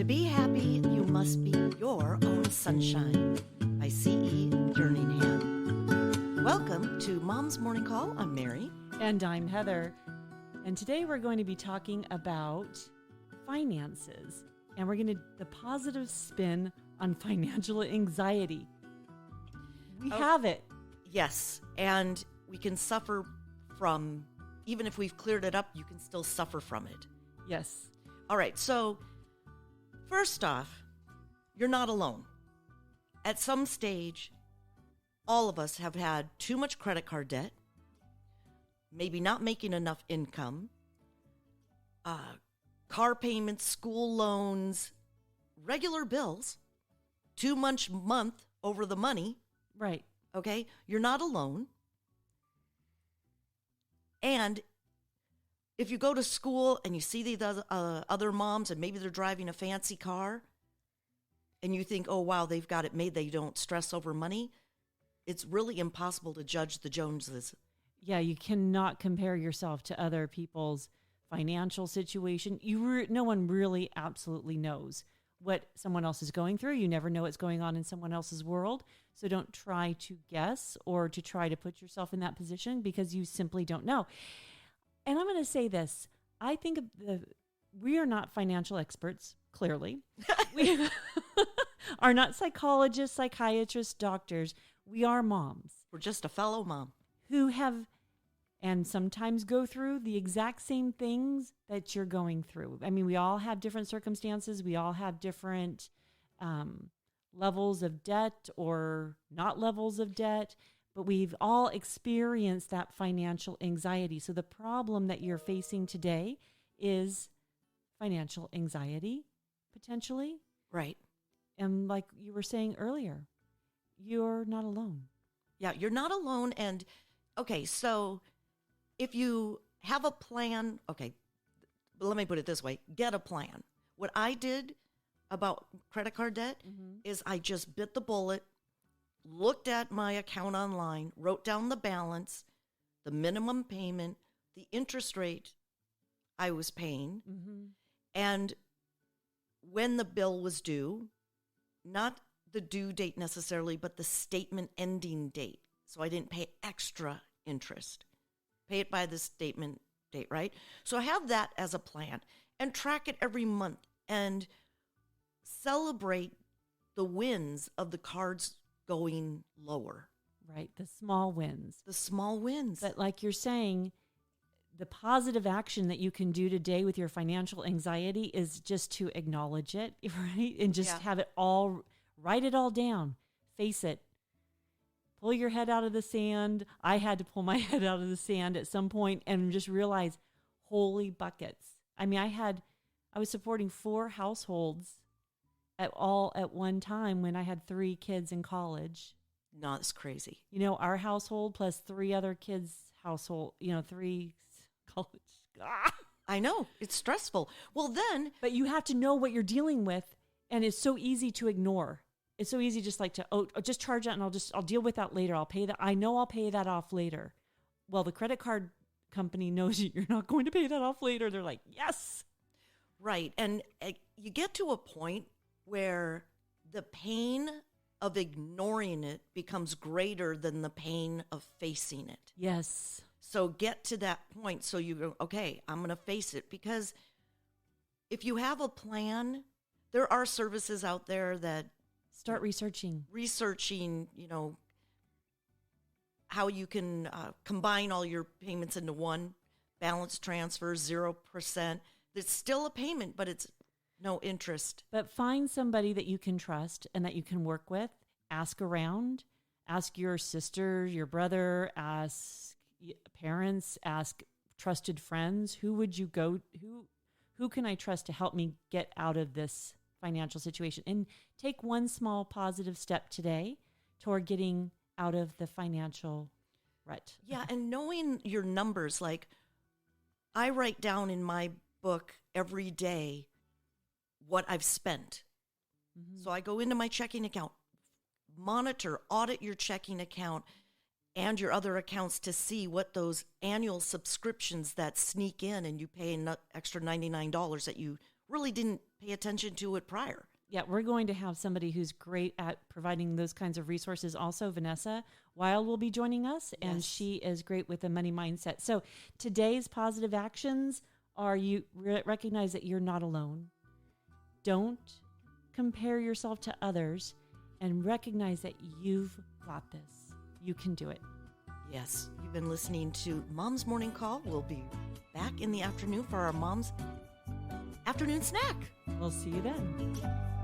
To be happy, you must be your own sunshine by C.E. Jerningham. Welcome to Mom's Morning Call. I'm Mary. And I'm Heather. And today we're going to be talking about finances. And we're going to the positive spin on financial anxiety. We have it. Yes, and we can suffer from, even if we've cleared it up, you can still suffer from it. Yes. All right, so first off, you're not alone. At some stage, all of us have had too much credit card debt, maybe not making enough income, car payments, school loans, regular bills, too much month over the money. Right. Okay? You're not alone. And if you go to school and you see these other moms and maybe they're driving a fancy car and you think, oh, wow, they've got it made, they don't stress over money, it's really impossible to judge the Joneses. Yeah, you cannot compare yourself to other people's financial situation. No one really absolutely knows what someone else is going through. You never know what's going on in someone else's world. So don't try to guess or to try to put yourself in that position because you simply don't know. And I'm going to say this. I think we are not financial experts, clearly. We are not psychologists, psychiatrists, doctors. We are moms. We're just a fellow mom. Who have and sometimes go through the exact same things that you're going through. I mean, we all have different circumstances. We all have different levels of debt or not levels of debt. But we've all experienced that financial anxiety. So the problem that you're facing today is financial anxiety, potentially. Right. And like you were saying earlier, you're not alone. Yeah, you're not alone. And, okay, so if you have a plan, okay, let me put it this way, get a plan. What I did about credit card debt is I just bit the bullet, looked at my account online, wrote down the balance, the minimum payment, the interest rate I was paying, and when the bill was due, not the due date necessarily, but the statement ending date. So I didn't pay extra interest. Pay it by the statement date, right? So I have that as a plan and track it every month and celebrate the wins of the cards going lower. Right. The small wins. The small wins. But like you're saying, the positive action that you can do today with your financial anxiety is just to acknowledge it, right? And just have it all, write it all down, face it, pull your head out of the sand. I had to pull my head out of the sand at some point and just realize, holy buckets. I mean, I was supporting 4 households at one time when I had 3 kids in college. No, it's crazy. You know, our household plus 3 other kids' household, 3 college. I know. It's stressful. Well, then. But you have to know what you're dealing with, and it's so easy to ignore. It's so easy just like to, just charge that and I'll deal with that later. I'll pay that. I know I'll pay that off later. Well, the credit card company knows you're not going to pay that off later. They're like, yes. Right. And you get to a point where the pain of ignoring it becomes greater than the pain of facing it. Yes. So get to that point so you go, okay, I'm going to face it. Because if you have a plan, there are services out there that start researching, how you can combine all your payments into one, balance transfer, 0%. It's still a payment, but it's no interest. But find somebody that you can trust and that you can work with. Ask around. Ask your sister, your brother, ask parents, ask trusted friends. Who would you go? Who can I trust to help me get out of this financial situation? And take one small positive step today toward getting out of the financial rut. Yeah, and knowing your numbers, like I write down in my book every day what I've spent. So I go into my checking account, monitor, audit your checking account and your other accounts to see what those annual subscriptions that sneak in and you pay an extra $99 that you really didn't pay attention to it prior. Yeah, we're going to have somebody who's great at providing those kinds of resources. Also, Vanessa Weil will be joining us, and Yes. she is great with the money mindset. So today's positive actions are you recognize that you're not alone. Don't compare yourself to others, and recognize that you've got this. You can do it. Yes, you've been listening to Mom's Morning Call. We'll be back in the afternoon for our Mom's Afternoon Snack. We'll see you then.